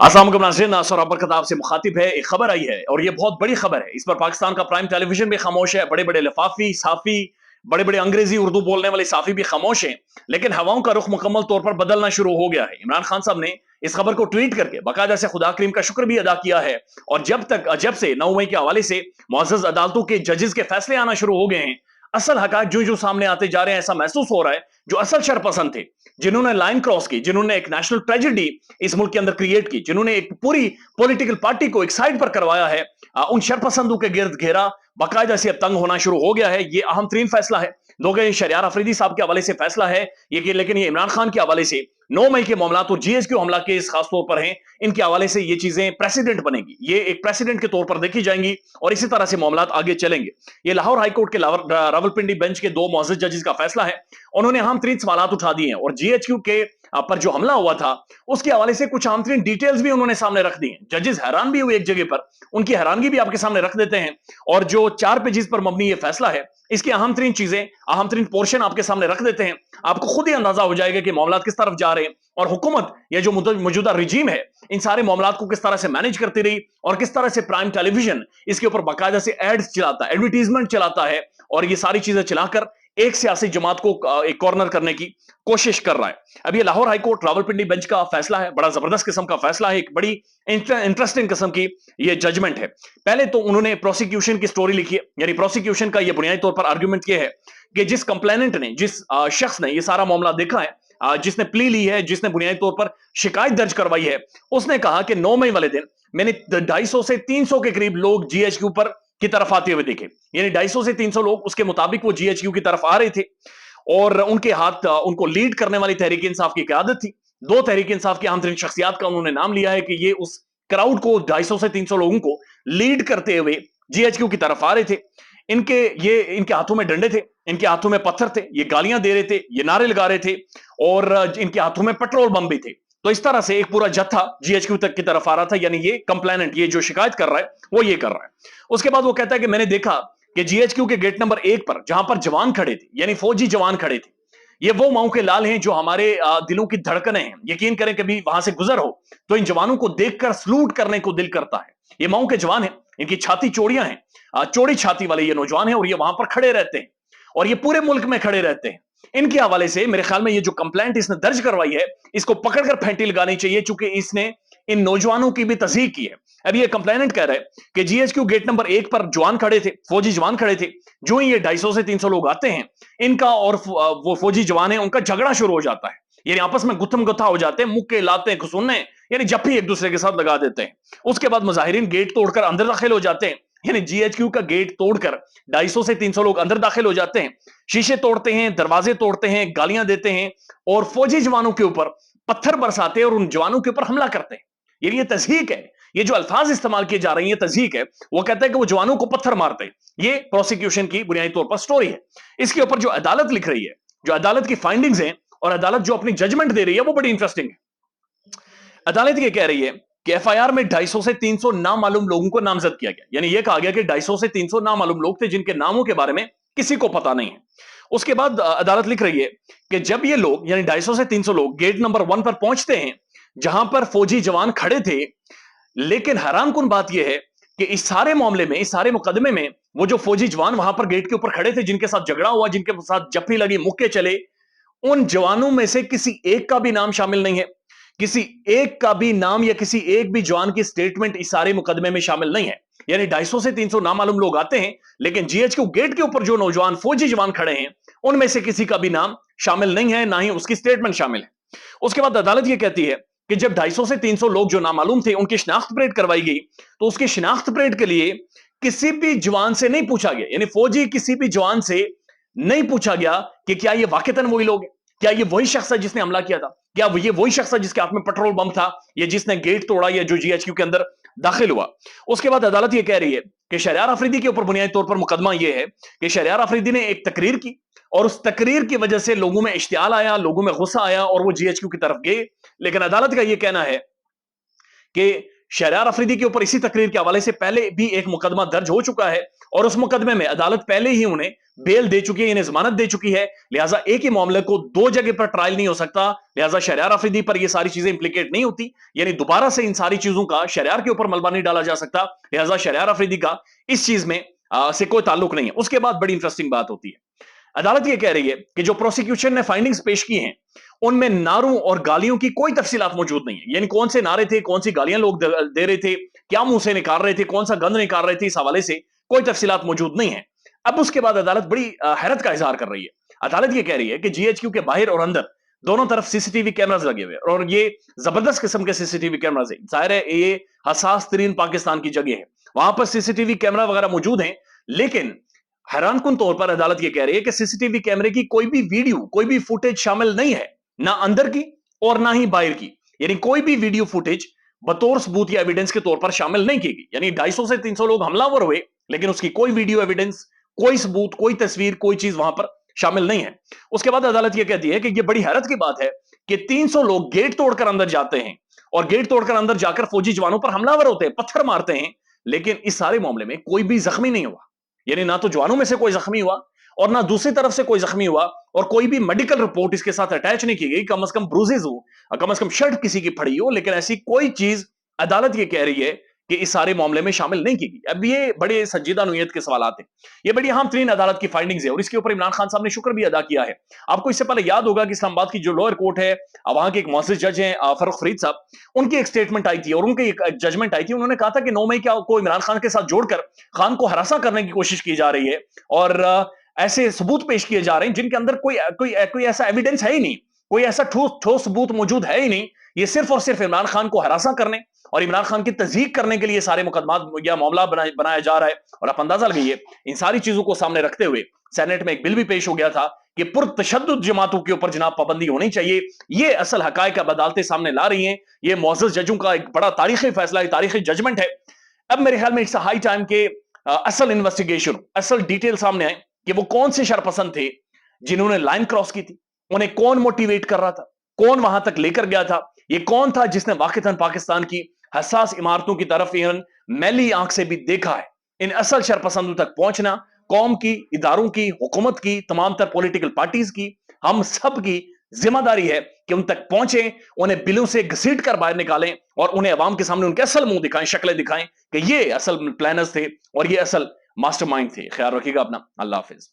अस्सलाम वालेकुम नाज़रीन, नासर बरकत आपसे मुखातिब है। एक खबर आई है और ये बहुत बड़ी खबर है। इस पर पाकिस्तान का प्राइम टेलीविजन भी खामोश है, बड़े बड़े लिफाफी साफी, बड़े बड़े अंग्रेजी उर्दू बोलने वाले साफी भी खामोश हैं। लेकिन हवाओं का रुख मुकम्मल तौर पर बदलना शुरू हो गया है। इमरान खान साहब ने इस खबर को ट्वीट करके बाकायदा से खुदा करीम का शुक्र भी अदा किया है। और जब से 9 मई के हवाले से मुअज़्ज़ज़ अदालतों के जजेस के फैसले आना शुरू हो गए हैं, असल हकायक जो जो सामने आते जा रहे हैं, ऐसा महसूस हो रहा है जो असल शरपसंद थे, जिन्होंने लाइन क्रॉस की, जिन्होंने एक नेशनल ट्रेजेडी इस मुल्क के अंदर क्रिएट की, जिन्होंने एक पूरी पॉलिटिकल पार्टी को एक साइड पर करवाया है, उन शरपसंदों के गिर्द घेरा बाकायदा से अब तंग होना शुरू हो गया है। ये अहम तरीन फैसला है। लोग शरियार अफरीदी साहब के हवाले से फैसला है ये, लेकिन ये इमरान खान के हवाले से 9 मई के मामला और जीएचक्यू हमला केस खास तौर पर हैं, इनके हवाले से ये चीजें प्रेसिडेंट बनेगी, ये एक प्रेसिडेंट के तौर पर देखी जाएंगी और इसी तरह से मामला आगे चलेंगे। ये लाहौर हाईकोर्ट के रावलपिंडी बेंच के 2 मुअज़्ज़ज़ जजेस का फैसला है। उन्होंने अहम तरीन सवाल उठा दिए हैं और जीएचक्यू के पर जो हमला हुआ था उसके हवाले से कुछ अहम तरीन डिटेल्स भी उन्होंने सामने रख दी हैं। जजेस हैरान भी हुए एक जगह पर, उनकी हैरानगी भी आपके सामने रख देते हैं। और जो 4 पेजेस पर मबनी ये फैसला है, इसकी अहम तरीन चीजें, अहम तरीन पोर्शन आपके सामने रख देते हैं। आपको खुद ही अंदाजा हो जाएगा कि मामला किस तरफ जा रहे हैं और हुकूमत या जो मौजूदा रिजीम है इन सारे मामला को किस तरह से मैनेज करती रही और किस तरह से प्राइम टेलीविजन इसके ऊपर बाकायदा से एड्स चलाता है, एडवर्टीजमेंट चलाता है और ये सारी चीजें चलाकर एक सियासी जमात को एक कॉर्नर करने की कोशिश कर रहा है। अब ये लाहौर हाईकोर्ट रावलपिंडी बेंच का फैसला है, बड़ा जबरदस्त किस्म का फैसला है, एक बड़ी इंटरेस्टिंग किस्म की ये जजमेंट है। पहले तो उन्होंने प्रोसिक्यूशन की स्टोरी लिखी है, यानी प्रोसिक्यूशन का ये बुनियादी तौर पर आर्गुमेंट ये है कि जिस कंप्लेनेंट ने, जिस शख्स ने ये सारा मामला देखा है, जिसने प्ली ली है, जिसने बुनियादी तौर पर शिकायत दर्ज करवाई है, उसने कहा कि 9 मई वाले दिन मैंने 250 से 300 के करीब लोग जीएचक्यू पर की तरफ आते हुए देखे, यानी 250 से 300 लोग उसके मुताबिक वो जीएचक्यू की तरफ आ रहे थे और उनके हाथ, उनको लीड करने वाली तहरीक इंसाफ की क़यादत थी। 2 तहरीक इंसाफ की अहम तरीन शख्सियात का उन्होंने नाम लिया है कि ये उस क्राउड को, 250 से 300 लोगों को लीड करते हुए जीएचक्यू की तरफ आ रहे थे। इनके हाथों में डंडे थे, इनके हाथों में पत्थर थे, ये गालियां दे रहे थे, ये नारे लगा रहे थे और इनके हाथों में पेट्रोल बम भी थे। तो इस तरह से एक पूरा जत्था जीएचक्यू तक की तरफ आ रहा था, यानी ये कंप्लेनेंट, ये जो शिकायत कर रहा है वो ये कर रहा है। उसके बाद वो कहता है कि मैंने देखा कि जीएचक्यू के गेट नंबर 1 पर जहां पर जवान खड़े थे, यानी फौजी जवान खड़े थे, ये वो माऊ के लाल हैं जो हमारे दिलों की धड़कनें हैं। यकीन करें कभी वहां से गुजर हो तो इन जवानों को देखकर सलूट करने को दिल करता है। ये माऊ के जवान हैं, इनकी छाती चौड़ियां हैं, चौड़ी छाती वाले ये नौजवान हैं और ये वहां पर खड़े रहते हैं और ये पूरे मुल्क में खड़े रहते हैं। इनके हवाले से मेरे ख्याल में ये जो कंप्लेंट इसने दर्ज करवाई है, इसको पकड़कर फेंटी लगानी चाहिए, चूंकि इसने इन नौजवानों की भी तस्दीक की है। अब ये कंप्लेनेंट कह रहे हैं कि जीएचक्यू गेट नंबर 1 पर जवान खड़े थे, फौजी जवान खड़े थे। जो ही ये 250 से 300 लोग आते हैं, इनका और वो फौजी जवान है उनका झगड़ा शुरू हो जाता है, यानी आपस में गुत्थम गुत्था हो जाते हैं, मुक्के लाते हैं, घुसूने, यानी जप्पी एक दूसरे के साथ लगा देते हैं। उसके बाद मुजाहिरीन गेट तोड़कर अंदर दाखिल हो जाते हैं, यानी जीएचक्यू का गेट तोड़कर 250 से 300 लोग अंदर दाखिल हो जाते हैं, शीशे तोड़ते हैं, दरवाजे तोड़ते हैं, गालियां देते हैं और फौजी जवानों के ऊपर पत्थर बरसाते हैं और उन जवानों के ऊपर हमला करते हैं। ये तज़हीक है, ये जो अल्फाज इस्तेमाल किए जा रहे हैं ये तज़हीक है। वो कहता है कि वो जवानों को पत्थर मारते हैं। ये प्रोसिक्यूशन की बुनियादी तौर पर स्टोरी है। इसके ऊपर जो अदालत लिख रही है, जो अदालत की फाइंडिंग्स हैं और अदालत जो अपनी जजमेंट दे रही है वो बड़ी इंटरेस्टिंग है। अदालत ये कह रही है कि एफआईआर में 250 से 300 नामालूम लोगों को नामजद किया गया, यानी ये कहा गया कि 250 से 300 नामालूम लोग थे जिनके नामों के बारे में किसी को पता नहीं है। उसके बाद अदालत लिख रही है कि जब ये लोग, यानी 250 से 300 लोग गेट नंबर 1 पर पहुंचते हैं जहां पर फौजी जवान खड़े थे, लेकिन हैरानकुन बात यह है कि इस सारे मामले में, इस सारे मुकदमे में, वो जो फौजी जवान वहां पर गेट के ऊपर खड़े थे, जिनके साथ झगड़ा हुआ, जिनके साथ जप्फी लगी, मुक्के चले, उन जवानों में से किसी एक का भी नाम शामिल नहीं है। किसी एक का भी नाम या किसी एक भी जवान की स्टेटमेंट इस सारे मुकदमे में शामिल नहीं है। यानी 250 से 300 नामालूम लोग आते हैं, लेकिन जीएचक्यू गेट के ऊपर जो नौजवान फौजी जवान खड़े हैं उनमें से किसी का भी नाम शामिल नहीं है, ना ही उसकी स्टेटमेंट शामिल है। उसके बाद अदालत यह कहती है कि जब 250 से 300 लोग जो नामालूम थे उनकी शिनाख्त परेड करवाई गई, तो उसकी शिनाख्त परेड के लिए किसी भी जवान से नहीं पूछा गया, यानी फौजी किसी भी जवान से नहीं पूछा गया कि क्या ये वाकईतन वही लोग हैं, क्या ये वही शख्स है जिसने हमला किया था, क्या ये वही शख्स है जिसके हाथ में पेट्रोल बम था, या जिसने गेट तोड़ा, या जो जीएचक्यू के अंदर दाखिल हुआ। उसके बाद अदालत यह कह रही है कि शहरयार अफरीदी के ऊपर बुनियादी तौर पर मुकदमा यह है कि शहरयार अफरीदी ने एक तकरीर की और उस तकरीर की वजह से लोगों में इश्तियाल आया, लोगों में गुस्सा आया और वो जीएचक्यू की तरफ गए। लेकिन अदालत का यह कहना है कि शहरयार अफरीदी के ऊपर इसी तकरीर के हवाले से पहले भी एक मुकदमा दर्ज हो चुका है और उस मुकदमे में अदालत पहले ही उन्हें बेल दे चुकी है, इन्हें जमानत दे चुकी है। लिहाजा एक ही मामले को दो जगह पर ट्रायल नहीं हो सकता, लिहाजा शहरयार अफरीदी पर ये सारी चीजें इंप्लीकेट नहीं होती, यानी दोबारा से इन सारी चीजों का शहरयार के ऊपर मलबा नहीं डाला जा सकता। लिहाजा शहरयार अफरीदी का इस चीज में से कोई ताल्लुक नहीं है। उसके बाद बड़ी इंटरेस्टिंग बात होती है, अदालत ये कह रही है कि जो प्रोसिक्यूशन ने फाइंडिंग्स पेश की हैं उनमें नारों और गालियों की कोई तफसीलात मौजूद नहीं है, यानी कौन से नारे थे, कौन सी गालियां लोग दे रहे थे, क्या मुंह से निकाल रहे थे, कौन सा गंद निकाल रहे थे, इस हवाले से कोई तफसीलात मौजूद नहीं है। अब उसके बाद अदालत बड़ी हैरत का इजहार कर रही है। अदालत ये कह रही है कि जीएचक्यू के बाहर और अंदर दोनों तरफ सीसीटीवी कैमरास लगे हुए और ये जबरदस्त किस्म के सीसीटीवी कैमरास है। जाहिर है ये हसास तरीन पाकिस्तान की जगह है, वहां पर सीसीटीवी कैमरा वगैरह मौजूद हैं, लेकिन हैरानकुन तौर पर अदालत यह कह रही है कि सीसीटीवी कैमरे की कोई भी वीडियो, कोई भी फुटेज शामिल नहीं है, ना अंदर की और ना ही बाहर की, यानी कोई भी वीडियो फुटेज बतौर सबूत या एविडेंस के तौर पर शामिल नहीं की गई। यानी 250 से 300 लोग हमलावर हुए, लेकिन उसकी कोई वीडियो एविडेंस, कोई सबूत, कोई तस्वीर, कोई चीज वहां पर शामिल नहीं है। उसके बाद अदालत यह कहती है कि यह बड़ी हैरत की बात है कि 300 लोग गेट तोड़कर अंदर जाते हैं और गेट तोड़कर अंदर जाकर फौजी जवानों पर हमलावर होते हैं, पत्थर मारते हैं, लेकिन इस सारे मामले में कोई भी जख्मी नहीं हुआ। यानी ना तो जवानों में से कोई जख्मी हुआ और ना दूसरी तरफ से कोई जख्मी हुआ और कोई भी मेडिकल रिपोर्ट इसके साथ अटैच नहीं की गई, कम से कम ब्रूजेज हो, कम से कम शर्ट किसी की फड़ी हो, लेकिन ऐसी कोई चीज अदालत ये कह रही है कि इस सारे मामले में शामिल नहीं की गई। अब ये बड़े संजीदा नोयत के सवाल हैं, ये बड़ी अहम तरीन अदालत की फाइंडिंग्स है और इसके ऊपर इमरान खान साहब ने शुक्र भी अदा किया है। आपको इससे पहले याद होगा कि इस्लामाबाद की जो लोअर कोर्ट है, वहां के एक मुअज़्ज़िज़ जज हैं फर्रुख फरीद साहब, उनकी एक स्टेटमेंट आई थी और उनकी एक जजमेंट आई थी। उन्होंने कहा था कि 9 मई को इमरान खान के साथ जोड़कर खान को हरासा करने की कोशिश की जा रही है और ऐसे सबूत पेश किए जा रहे हैं जिनके अंदर कोई ऐसा एविडेंस है ही नहीं, कोई ऐसा ठोस सबूत मौजूद है ही नहीं। ये सिर्फ और सिर्फ इमरान खान को हरासा करने और इमरान खान की तज़दीक करने के लिए सारे मुकदमात या मामला बनाया जा रहा है। और आप अंदाजा लगाइए, इन सारी चीजों को सामने रखते हुए सेनेट में एक बिल भी पेश हो गया था कि पुरतशद्दुद जमातों के ऊपर जनाब पाबंदी होनी चाहिए। ये असल हकायक अब अदालतें सामने ला रही हैं। ये मुअज़्ज़िज़ जजों का एक बड़ा तारीखी फैसला, तारीखी जजमेंट है। अब मेरे ख्याल में इट्स हाई टाइम के असल इन्वेस्टिगेशन, असल डिटेल सामने आए कि वो कौन से शरपसंद थे जिन्होंने लाइन क्रॉस की थी, उन्हें कौन मोटिवेट कर रहा था, कौन वहां तक लेकर गया था, ये कौन था जिसने वाक़ितन पाकिस्तान की हसास इमारतों की तरफ इन मैली आंख से भी देखा है। इन असल शरपसंदों तक पहुंचना कौम की, इदारों की, हुकूमत की, तमाम तर पॉलिटिकल पार्टीज की, हम सब की जिम्मेदारी है कि उन तक पहुंचे, उन्हें बिलों से घसीट कर बाहर निकालें और उन्हें अवाम के सामने उनके असल मुंह दिखाएं, शक्लें दिखाएं कि ये असल प्लानर्स थे और ये असल मास्टरमाइंड थे। ख्याल रखिएगा अपना। अल्लाह हाफिज।